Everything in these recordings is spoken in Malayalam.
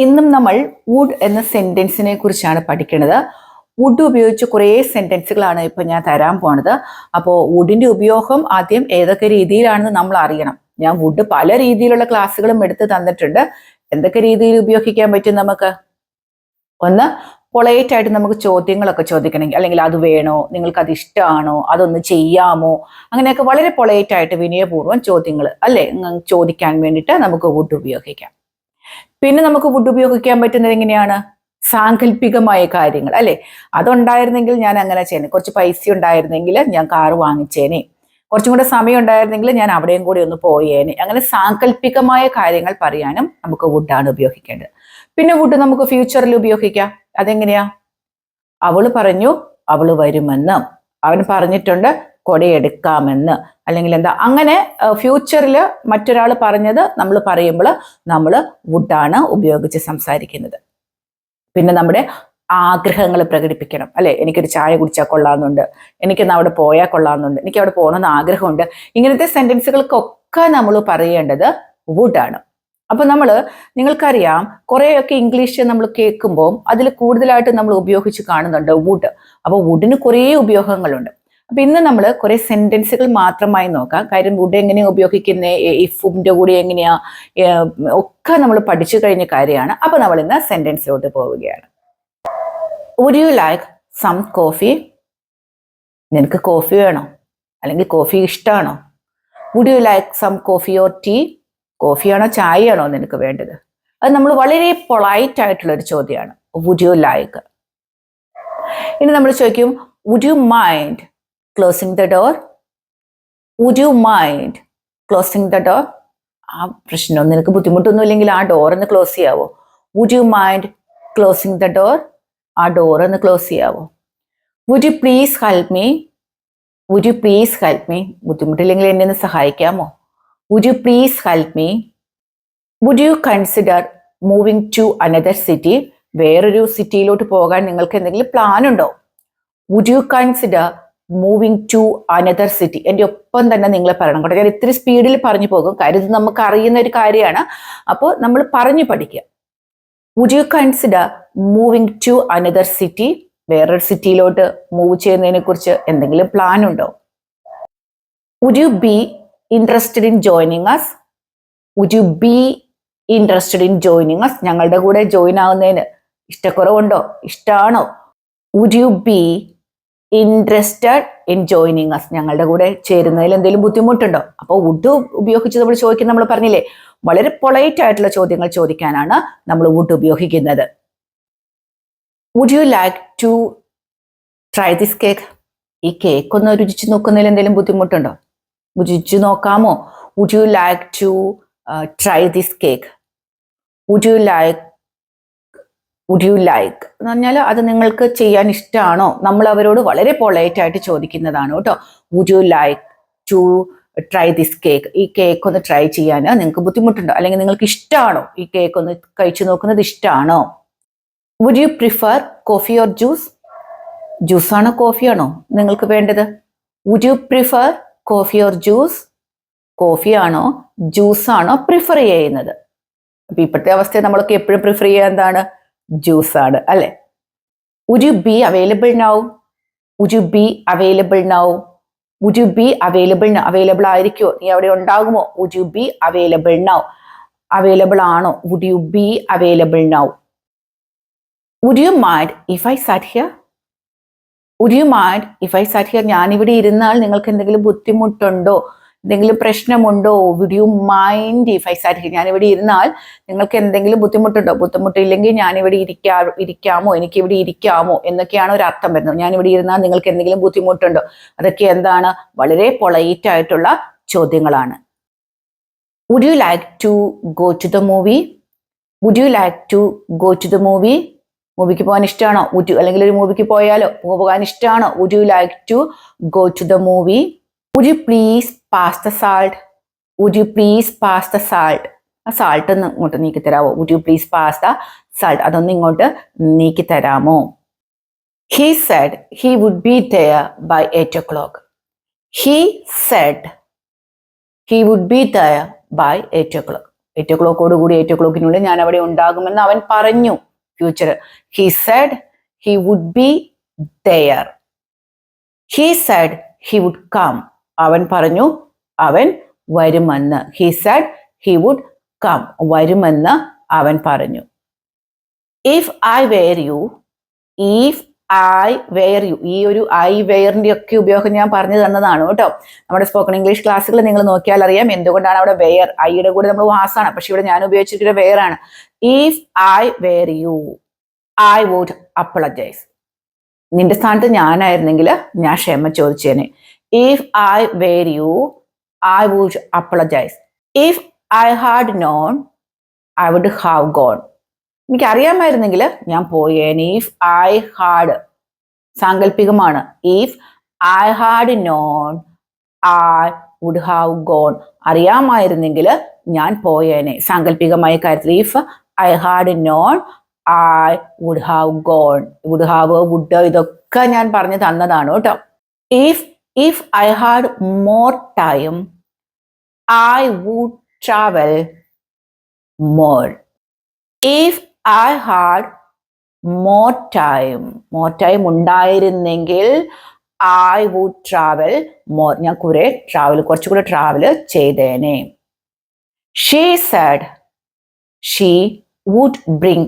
ഇന്നും നമ്മൾ വുഡ് എന്ന സെന്റൻസിനെ കുറിച്ചാണ് പഠിക്കുന്നത്. വുഡ് ഉപയോഗിച്ച് കുറേ സെന്റൻസുകളാണ് ഇപ്പൊ ഞാൻ തരാൻ പോണത്. അപ്പോൾ വുഡിന്റെ ഉപയോഗം ആദ്യം ഏതൊക്കെ രീതിയിലാണെന്ന് നമ്മൾ അറിയണം. ഞാൻ വുഡ് പല രീതിയിലുള്ള ക്ലാസ്സുകളും എടുത്ത് തന്നിട്ടുണ്ട്. എന്തൊക്കെ രീതിയിൽ ഉപയോഗിക്കാൻ പറ്റും നമുക്ക്? ഒന്ന്, പൊളൈറ്റ് ആയിട്ട് നമുക്ക് ചോദ്യങ്ങളൊക്കെ ചോദിക്കണമെങ്കിൽ, അല്ലെങ്കിൽ അത് വേണോ, നിങ്ങൾക്ക് അത് ഇഷ്ടമാണോ, അതൊന്ന് ചെയ്യാമോ, അങ്ങനെയൊക്കെ വളരെ പൊളൈറ്റ് ആയിട്ട് വിനയപൂർവ്വം ചോദ്യങ്ങൾ അല്ലെ ചോദിക്കാൻ വേണ്ടിയിട്ട് നമുക്ക് വുഡ് ഉപയോഗിക്കാം. പിന്നെ നമുക്ക് വുഡ് ഉപയോഗിക്കാൻ പറ്റുന്നത് എങ്ങനെയാണ്? സാങ്കല്പികമായ കാര്യങ്ങൾ അല്ലെ, അതുണ്ടായിരുന്നെങ്കിൽ ഞാൻ അങ്ങനെ ചെയ്യുന്നത്, കുറച്ച് പൈസ ഉണ്ടായിരുന്നെങ്കിൽ ഞാൻ കാറ് വാങ്ങിച്ചേനെ, കുറച്ചും കൂടെ സമയം ഉണ്ടായിരുന്നെങ്കിൽ ഞാൻ അവിടെയും കൂടി ഒന്ന് പോയേനെ, അങ്ങനെ സാങ്കല്പികമായ കാര്യങ്ങൾ പറയാനും നമുക്ക് വുഡാണ് ഉപയോഗിക്കേണ്ടത്. പിന്നെ വുഡ് നമുക്ക് ഫ്യൂച്ചറിൽ ഉപയോഗിക്കാം. അതെങ്ങനെയാ? അവള് പറഞ്ഞു അവള് വരുമെന്ന്, അവൻ പറഞ്ഞിട്ടുണ്ട് കൊടയെടുക്കാമെന്ന്, അല്ലെങ്കിൽ എന്താ, അങ്ങനെ ഫ്യൂച്ചറിൽ മറ്റൊരാൾ പറഞ്ഞത് നമ്മൾ പറയുമ്പോൾ നമ്മൾ വുഡാണ് ഉപയോഗിച്ച് സംസാരിക്കുന്നത്. പിന്നെ നമ്മുടെ ആഗ്രഹങ്ങൾ പ്രകടിപ്പിക്കണം അല്ലെ, എനിക്കൊരു ചായ കുടിച്ചാൽ കൊള്ളാമെന്നുണ്ട്, എനിക്കൊന്ന് അവിടെ പോയാൽ കൊള്ളാമെന്നുണ്ട്, എനിക്ക് അവിടെ പോകണമെന്ന് ആഗ്രഹമുണ്ട്. ഇങ്ങനത്തെ സെന്റൻസുകൾക്കൊക്കെ നമ്മൾ പറയേണ്ടത് വുഡാണ്. അപ്പൊ നിങ്ങൾക്കറിയാം, കുറേയൊക്കെ ഇംഗ്ലീഷ് നമ്മൾ കേൾക്കുമ്പോൾ അതിൽ കൂടുതലായിട്ട് നമ്മൾ ഉപയോഗിച്ച് കാണുന്നുണ്ട് വുഡ്. അപ്പോൾ വുഡിന് കുറേ ഉപയോഗങ്ങളുണ്ട്. അപ്പൊ ഇന്ന് നമ്മൾ കുറെ സെന്റൻസുകൾ മാത്രമായി നോക്കാം. കാര്യം വുഡ് എങ്ങനെയാ ഉപയോഗിക്കുന്നത്, ഇഫിന്റെ കൂടി എങ്ങനെയാ ഒക്കെ നമ്മൾ പഠിച്ചു കഴിഞ്ഞ കാര്യമാണ്. അപ്പൊ നമ്മൾ ഇന്ന് സെന്റൻസിലോട്ട് പോവുകയാണ്. Would you like some coffee? നിനക്ക് കോഫി വേണോ, അല്ലെങ്കിൽ കോഫി ഇഷ്ടമാണോ? Would you like some coffee or tea? കോഫിയാണോ ചായയാണോ നിനക്ക് വേണ്ടത്? അത് നമ്മൾ വളരെ പൊളൈറ്റ് ആയിട്ടുള്ള ഒരു ചോദ്യമാണ്, വുഡ് യു ലൈക്ക്. ഇനി നമ്മൾ ചോദിക്കും, would you mind closing the door? Would you mind closing the door? ആ പ്രശ്നം, നിനക്ക് ബുദ്ധിമുട്ടൊന്നും ഇല്ലെങ്കിൽ ആ ഡോർ ഒന്ന് ക്ലോസ് ചെയ്യാവോ? Would you mind closing the door? ആ ഡോർ ഒന്ന് ക്ലോസ് ചെയ്യാവോ? Would you please help me? Would you please help me? ബുദ്ധിമുട്ടില്ലെങ്കിൽ എന്നെ ഒന്ന് സഹായിക്കാമോ? Would you please help me? Would you consider moving to another city? വേറൊരു സിറ്റിയിലോട്ട് പോകാൻ നിങ്ങൾക്ക് എന്തെങ്കിലും പ്ലാൻ ഉണ്ടോ? Would you consider moving to another city? എൻ്റെ ഒപ്പം തന്നെ നിങ്ങൾ പറയണം കേട്ടോ. ഞാൻ ഇത്തിരി സ്പീഡിൽ പറഞ്ഞു പോകും, കാര്യം ഇത് നമുക്ക് അറിയുന്ന ഒരു കാര്യമാണ്. അപ്പോൾ നമ്മൾ പറഞ്ഞു പഠിക്കുക. Would you consider moving to another city? വേറൊരു സിറ്റിയിലോട്ട് മൂവ് ചെയ്യുന്നതിനെ കുറിച്ച് എന്തെങ്കിലും പ്ലാൻ ഉണ്ടോ? Would you be interested in joining us? Would you be interested in joining us? ഞങ്ങളുടെ കൂടെ ജോയിൻ ആവുന്നതിന് ഇഷ്ടക്കുറവുണ്ടോ, ഇഷ്ടമാണോ? Would you be interested in joining us? ഞങ്ങളുടെ കൂടെ ചേരുന്നതിൽ എന്തെങ്കിലും ബുദ്ധിമുട്ടുണ്ടോ? അപ്പോൾ വുഡ് ഉപയോഗിച്ച് നമ്മൾ ചോദിക്കുന്നത്, നമ്മൾ പറഞ്ഞില്ലേ, വളരെ പൊളൈറ്റ് ആയിട്ടുള്ള ചോദ്യങ്ങൾ ചോദിക്കാനാണ് നമ്മൾ വുഡ് ഉപയോഗിക്കുന്നത്. Would you like to try this cake? ഈ കേക്ക് ഒന്ന് രുചിച്ച് നോക്കുന്നതിൽ എന്തെങ്കിലും ബുദ്ധിമുട്ടുണ്ടോ? രുചിച്ച് നോക്കാമോ? Would you like to try this cake? Would you like എന്ന് പറഞ്ഞാൽ അത് നിങ്ങൾക്ക് ചെയ്യാൻ ഇഷ്ടമാണോ? നമ്മൾ അവരോട് വളരെ പൊളൈറ്റ് ആയിട്ട് ചോദിക്കുന്നതാണ് കേട്ടോ. Would you like to try this cake? ഈ കേക്ക് ഒന്ന് ട്രൈ ചെയ്യാൻ നിങ്ങൾക്ക് ബുദ്ധിമുട്ടുണ്ടോ, അല്ലെങ്കിൽ നിങ്ങൾക്ക് ഇഷ്ടമാണോ ഈ കേക്ക് ഒന്ന് കഴിച്ചു നോക്കുന്നത്, ഇഷ്ടമാണോ? Would you prefer coffee or juice? ജ്യൂസാണോ കോഫിയാണോ നിങ്ങൾക്ക് വേണ്ടത്? Would you prefer coffee or juice? കോഫിയാണോ ജ്യൂസാണോ പ്രിഫർ ചെയ്യുന്നത്? അപ്പൊ ഇപ്പോഴത്തെ അവസ്ഥയിൽ നമ്മളൊക്കെ എപ്പോഴും പ്രിഫർ ചെയ്യുക എന്താണ്? ജ്യൂസാണ് അല്ലെ. Would you be available now? Would you be available now? Would you be available now? Available ആയിരിക്കുമോ, നീ അവിടെ ഉണ്ടാകുമോ? Would you be available now? Available ആണോ? Would you be available now? Would you mind if I sat here? Would you mind if I sat here? ഞാനിവിടെ ഇരുന്നാൽ നിങ്ങൾക്ക് എന്തെങ്കിലും ബുദ്ധിമുട്ടുണ്ടോ, എന്തെങ്കിലും പ്രശ്നമുണ്ടോ? Would you mind if I sat here? ഞാനിവിടെ ഇരുന്നാൽ നിങ്ങൾക്ക് എന്തെങ്കിലും ബുദ്ധിമുട്ടുണ്ടോ? ബുദ്ധിമുട്ടില്ലെങ്കിൽ ഞാനിവിടെ ഇരിക്കാമോ, എനിക്കിവിടെ ഇരിക്കാമോ എന്നൊക്കെയാണ് ഒരു അർത്ഥം വരുന്നത്. ഞാനിവിടെ ഇരുന്നാൽ നിങ്ങൾക്ക് എന്തെങ്കിലും ബുദ്ധിമുട്ടുണ്ടോ? അതൊക്കെ എന്താണ്? വളരെ പൊളൈറ്റ് ആയിട്ടുള്ള ചോദ്യങ്ങളാണ്. Would you like to go to the movie? Would you like to go to the movie? മൂവിക്ക് പോകാൻ ഇഷ്ടമാണോ? അല്ലെങ്കിൽ ഒരു മൂവിക്ക് പോകാൻ ഇഷ്ടമാണോ? Would you like to go to the movie? Would you please pass the salt? Would you please pass the salt? ആ സാൾട്ട് ഒന്ന് ഇങ്ങോട്ട് നീക്കി തരാമോ? Would you please pass the salt? അതൊന്ന് ഇങ്ങോട്ട് നീക്കി തരാമോ? He said he would be there by 8 o'clock. He said he would be there by 8 o'clock. 8 o'clock8 o'clockനുള്ളിൽ ഞാൻ അവിടെ ഉണ്ടാകുമെന്ന് അവൻ പറഞ്ഞു. Future. He said he would be there. He said he would come. അവൻ പറഞ്ഞു അവൻ വരുമെന്ന്. He said he would come. വരുമെന്ന് അവൻ പറഞ്ഞു. If I were you, if I were you, ഈ ഒരു I wereന്റെ ഒക്കെ ഉപയോഗം ഞാൻ പറഞ്ഞു തന്നതാണ് കേട്ടോ. നമ്മുടെ സ്പോക്കൺ ഇംഗ്ലീഷ് ക്ലാസ്സുകൾ നിങ്ങൾ നോക്കിയാൽ അറിയാം എന്തുകൊണ്ടാണ് അവിടെ വെയർ, ഐയുടെ കൂടെ നമ്മൾ വാസാണ്, പക്ഷെ ഇവിടെ ഞാൻ ഉപയോഗിച്ചിട്ടുള്ള വെയർ ആണ്. If I were you, I would apologize. നിന്റെ സ്ഥാനത്ത് ഞാനായിരുന്നെങ്കിൽ ഞാൻ ക്ഷമ ചോദിച്ചേനെ. If I were you, I would apologize. If I had known, I would have gone. എനിക്ക് അറിയാമായിരുന്നെങ്കിൽ ഞാൻ പോയേനെ. If I had സാങ്കല്പികമാണ്. If I had known, I would have gone. അറിയാമായിരുന്നെങ്കിൽ ഞാൻ പോയേനെ. സാങ്കല്പികമായ കാര്യത്തിൽ if I had known, I would have gone. would have, would, ഇതൊക്കെ ഞാൻ പറഞ്ഞു തന്നതാണ് കേട്ടോ. If I had more time, I would travel more. If I had more time ഉണ്ടായിരുന്നെങ്കിൽ I would travel more. ഞാൻ കുറച്ചുകൂടെ ട്രാവൽ ചെയ്തേനെ. She said she would bring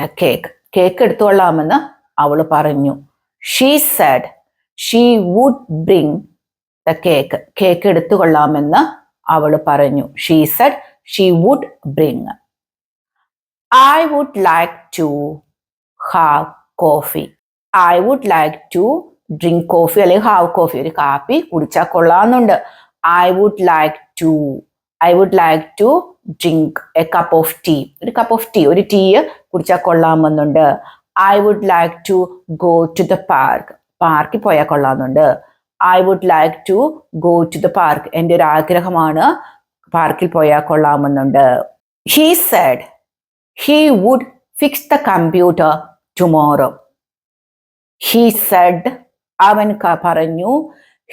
the cake. Cake എടുത്തുകൊള്ളാമെന്ന് അവൾ പറഞ്ഞു. She said she would bring the cake. Cake എടുത്തുകൊള്ളാമെന്ന് അവൾ പറഞ്ഞു. She said she would bring. I would like to have coffee. I would like to drink coffee അല്ലെങ്കിൽ have coffee. ഒരു കാപ്പി കുടിച്ചാൽ കൊള്ളാമെന്നുണ്ട്. I would like to drink a cup of tea. ഒരു cup of tea, ഒരു ടീ കുടിച്ചാൽ കൊള്ളാമെന്നുണ്ട്. I would like to go to the park. പാർക്കിൽ പോയാൽ കൊള്ളാമെന്നുണ്ട്. I would like to go to the park. എൻ്റെ ഒരു ആഗ്രഹമാണ് പാർക്കിൽ പോയാൽ കൊള്ളാമെന്നുണ്ട്. He said he would fix the computer tomorrow. He said അവൻ പറഞ്ഞു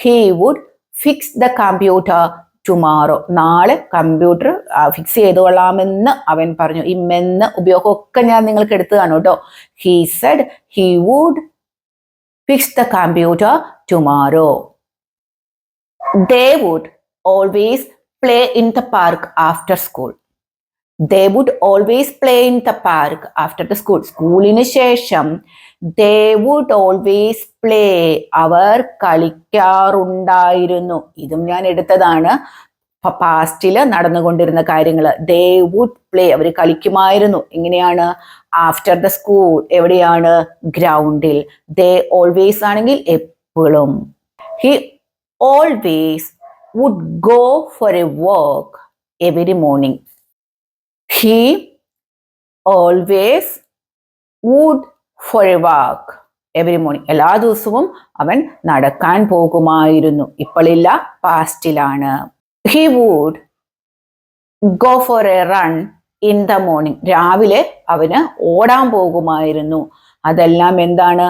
he would fix the computer tomorrow. നാളെ കമ്പ്യൂട്ടർ ഫിക്സ് ചെയ്തുകൊള്ളാമെന്ന് അവൻ പറഞ്ഞു. ഈ മെന്ന് ഉപയോഗമൊക്കെ ഞാൻ നിങ്ങൾക്ക് എടുത്തതാണ് കേട്ടോ. He said he would fix the computer tomorrow. They would always play in the park after school. They would always play in the park after the school. സ്കൂളിന് ശേഷം they would always play. അവർ കളിക്കാറുണ്ടായിരുന്നു. ഇതും ഞാൻ എടുത്തതാണ്. പാസ്റ്റില് നടന്നുകൊണ്ടിരുന്ന കാര്യങ്ങൾ. They would play. അവർ കളിക്കുമായിരുന്നു. എങ്ങനെയാണ്? After the school. എവിടെയാണ്? ഗ്രൗണ്ടിൽ. They always ആണെങ്കിൽ എപ്പോഴും. He always would go for a walk every morning. He always would for a walk every morning. എല്ലാ ദിവസവും അവൻ നടക്കാൻ പോകുമായിരുന്നു. ഇപ്പോഴില്ല, പാസ്റ്റിലാണ്. He would go for a run in the morning. രാവിലെ അവന് ഓടാൻ പോകുമായിരുന്നു. അതെല്ലാം എന്താണ്?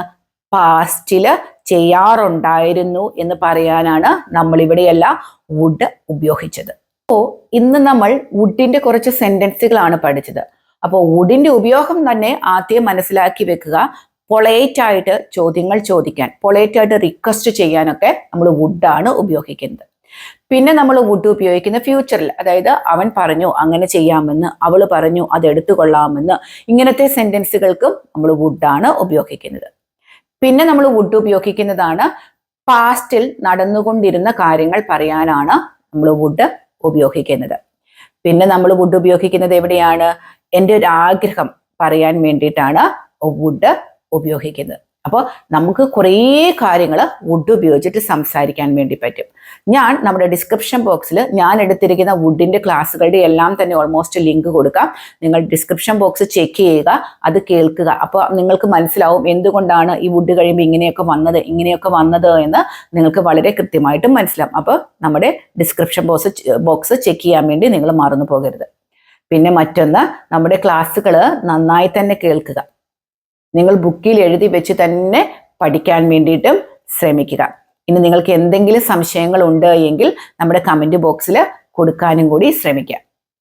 പാസ്റ്റില് ചെയ്യാറുണ്ടായിരുന്നു എന്ന് പറയാനാണ് നമ്മൾ ഇവിടെയല്ല വുഡ് ഉപയോഗിച്ചത്. അപ്പോൾ ഇന്ന് നമ്മൾ വുഡിന്റെ കുറച്ച് സെന്റൻസുകളാണ് പഠിച്ചത്. അപ്പോൾ വുഡിന്റെ ഉപയോഗം തന്നെ ആദ്യം മനസ്സിലാക്കി വെക്കുക. പൊളൈറ്റ് ആയിട്ട് ചോദ്യങ്ങൾ ചോദിക്കാൻ, പൊളൈറ്റ് ആയിട്ട് റിക്വസ്റ്റ് ചെയ്യാനൊക്കെ നമ്മൾ വുഡാണ് ഉപയോഗിക്കുന്നത്. പിന്നെ നമ്മൾ വുഡ് ഉപയോഗിക്കുന്ന ഫ്യൂച്ചറിൽ, അതായത് അവൻ പറഞ്ഞു അങ്ങനെ ചെയ്യാമെന്ന്, അവൾ പറഞ്ഞു അത് എടുത്തുകൊള്ളാമെന്ന്, ഇങ്ങനത്തെ സെന്റൻസുകൾക്കും നമ്മൾ വുഡാണ് ഉപയോഗിക്കുന്നത്. പിന്നെ നമ്മൾ വുഡ് ഉപയോഗിക്കുന്നതാണ് പാസ്റ്റിൽ നടന്നുകൊണ്ടിരുന്ന കാര്യങ്ങൾ പറയാനാണ് നമ്മൾ വുഡ് ഉപയോഗിക്കുന്നത്. പിന്നെ നമ്മൾ വുഡ് ഉപയോഗിക്കുന്നത് എവിടെയാണ്? എൻ്റെ ഒരു ആഗ്രഹം പറയാൻ വേണ്ടിയിട്ടാണ് വുഡ് ഉപയോഗിക്കുന്നത്. അപ്പോൾ നമുക്ക് കുറേ കാര്യങ്ങൾ വുഡ് ഉപയോഗിച്ചിട്ട് സംസാരിക്കാൻ വേണ്ടി പറ്റും. ഞാൻ നമ്മുടെ ഡിസ്ക്രിപ്ഷൻ ബോക്സിൽ ഞാൻ എടുത്തിരിക്കുന്ന വുഡിന്റെ ക്ലാസ്സുകളുടെ എല്ലാം തന്നെ ഓൾമോസ്റ്റ് ലിങ്ക് കൊടുക്കാം. നിങ്ങൾ ഡിസ്ക്രിപ്ഷൻ ബോക്സ് ചെക്ക് ചെയ്യുക, അത് കേൾക്കുക. അപ്പോൾ നിങ്ങൾക്ക് മനസ്സിലാവും എന്തുകൊണ്ടാണ് ഈ വുഡ് കഴിയുമ്പോൾ ഇങ്ങനെയൊക്കെ വന്നത് എന്ന് നിങ്ങൾക്ക് വളരെ കൃത്യമായിട്ടും മനസ്സിലാവും. അപ്പോൾ നമ്മുടെ ഡിസ്ക്രിപ്ഷൻ ബോക്സ് ചെക്ക് ചെയ്യാൻ വേണ്ടി നിങ്ങൾ മറന്നു പോകരുത്. പിന്നെ മറ്റൊന്ന്, നമ്മുടെ ക്ലാസ്സുകൾ നന്നായി തന്നെ കേൾക്കുക. നിങ്ങൾ ബുക്കിൽ എഴുതി വെച്ച് തന്നെ പഠിക്കാൻ വേണ്ടിയിട്ടും ശ്രമിക്കുക. ഇനി നിങ്ങൾക്ക് എന്തെങ്കിലും സംശയങ്ങൾ ഉണ്ട് എങ്കിൽ നമ്മുടെ കമന്റ് ബോക്സിൽ കൊടുക്കാനും കൂടി ശ്രമിക്കുക.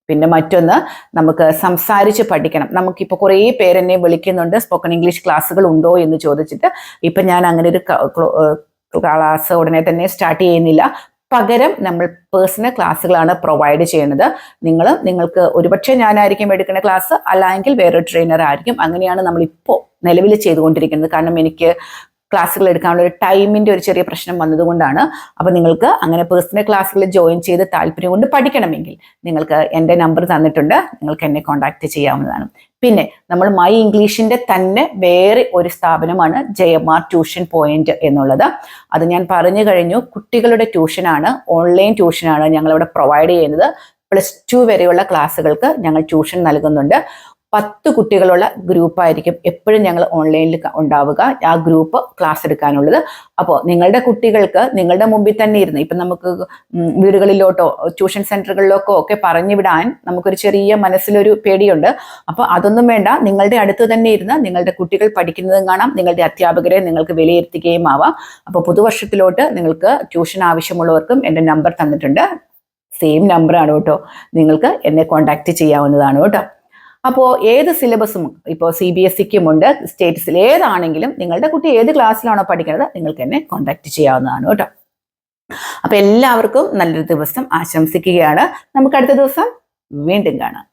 പിന്നെ മറ്റൊന്ന് നമുക്ക് സംസാരിച്ച് പഠിക്കണം. നമുക്കിപ്പോൾ കുറേ പേരെന്നെ വിളിക്കുന്നുണ്ട് സ്പോക്കൺ ഇംഗ്ലീഷ് ക്ലാസ്സുകൾ ഉണ്ടോ എന്ന് ചോദിച്ചിട്ട്. ഇപ്പം ഞാൻ അങ്ങനെ ഒരു ക്ലാസ് ഉടനെ തന്നെ സ്റ്റാർട്ട് ചെയ്യുന്നില്ല. പകരം നമ്മൾ പേഴ്സണൽ ക്ലാസ്സുകളാണ് പ്രൊവൈഡ് ചെയ്യുന്നത്. നിങ്ങൾക്ക് ഒരുപക്ഷെ ഞാനായിരിക്കും എടുക്കുന്ന ക്ലാസ്, അല്ലെങ്കിൽ വേറൊരു ട്രെയിനർ ആയിരിക്കും. അങ്ങനെയാണ് നമ്മളിപ്പോൾ നിലവിൽ ചെയ്തുകൊണ്ടിരിക്കുന്നത്. കാരണം എനിക്ക് ക്ലാസ്സുകൾ എടുക്കാനുള്ള ഒരു ടൈമിൻ്റെ ഒരു ചെറിയ പ്രശ്നം വന്നതുകൊണ്ടാണ്. അപ്പോൾ നിങ്ങൾക്ക് അങ്ങനെ പേഴ്സണൽ ക്ലാസ്സുകൾ ജോയിൻ ചെയ്ത് താല്പര്യം കൊണ്ട് പഠിക്കണമെങ്കിൽ നിങ്ങൾക്ക് എൻ്റെ നമ്പർ തന്നിട്ടുണ്ട്, നിങ്ങൾക്ക് എന്നെ കോൺടാക്റ്റ് ചെയ്യാവുന്നതാണ്. പിന്നെ നമ്മൾ മൈ ഇംഗ്ലീഷിൻ്റെ തന്നെ വേറെ ഒരു സ്ഥാപനമാണ് ജയമാർ ട്യൂഷൻ പോയിന്റ് എന്നുള്ളത്. അത് ഞാൻ പറഞ്ഞു കഴിഞ്ഞു. കുട്ടികളുടെ ട്യൂഷനാണ്, ഓൺലൈൻ ട്യൂഷനാണ് ഞങ്ങളിവിടെ പ്രൊവൈഡ് ചെയ്യുന്നത്. +2 വരെയുള്ള ക്ലാസ്സുകൾക്ക് ഞങ്ങൾ ട്യൂഷൻ നൽകുന്നുണ്ട്. 10 കുട്ടികളുള്ള ഗ്രൂപ്പായിരിക്കും എപ്പോഴും ഞങ്ങൾ ഓൺലൈനിൽ ഉണ്ടാവുക, ആ ഗ്രൂപ്പ് ക്ലാസ് എടുക്കാനുള്ളത്. അപ്പോൾ നിങ്ങളുടെ കുട്ടികൾക്ക് നിങ്ങളുടെ മുമ്പിൽ തന്നെ ഇരുന്ന്, ഇപ്പം നമുക്ക് വീടുകളിലോട്ടോ ട്യൂഷൻ സെൻറ്ററുകളിലോട്ടോ ഒക്കെ പറഞ്ഞു വിടാൻ നമുക്കൊരു ചെറിയ മനസ്സിലൊരു പേടിയുണ്ട്. അപ്പോൾ അതൊന്നും വേണ്ട. നിങ്ങളുടെ അടുത്ത് തന്നെ ഇരുന്ന് നിങ്ങളുടെ കുട്ടികൾ പഠിക്കുന്നതും കാണാം, നിങ്ങളുടെ അധ്യാപകരെ നിങ്ങൾക്ക് വിലയിരുത്തുകയും ആവാം. അപ്പോൾ പുതുവർഷത്തിലോട്ട് നിങ്ങൾക്ക് ട്യൂഷൻ ആവശ്യമുള്ളവർക്കും എൻ്റെ നമ്പർ തന്നിട്ടുണ്ട്. സെയിം നമ്പറാണ് കേട്ടോ, നിങ്ങൾക്ക് എന്നെ കോൺടാക്റ്റ് ചെയ്യാവുന്നതാണ് കേട്ടോ. അപ്പോൾ ഏത് സിലബസും ഇപ്പോൾ CBSEക്കും ഉണ്ട്, സ്റ്റേറ്റ്സിൽ ഏതാണെങ്കിലും നിങ്ങളുടെ കുട്ടി ഏത് ക്ലാസ്സിലാണോ പഠിക്കുന്നത് നിങ്ങൾക്ക് എന്നെ കോൺടാക്റ്റ് ചെയ്യാവുന്നതാണ് കേട്ടോ. അപ്പോൾ എല്ലാവർക്കും നല്ലൊരു ദിവസം ആശംസിക്കുകയാണ്. നമുക്ക് അടുത്ത ദിവസം വീണ്ടും കാണാം.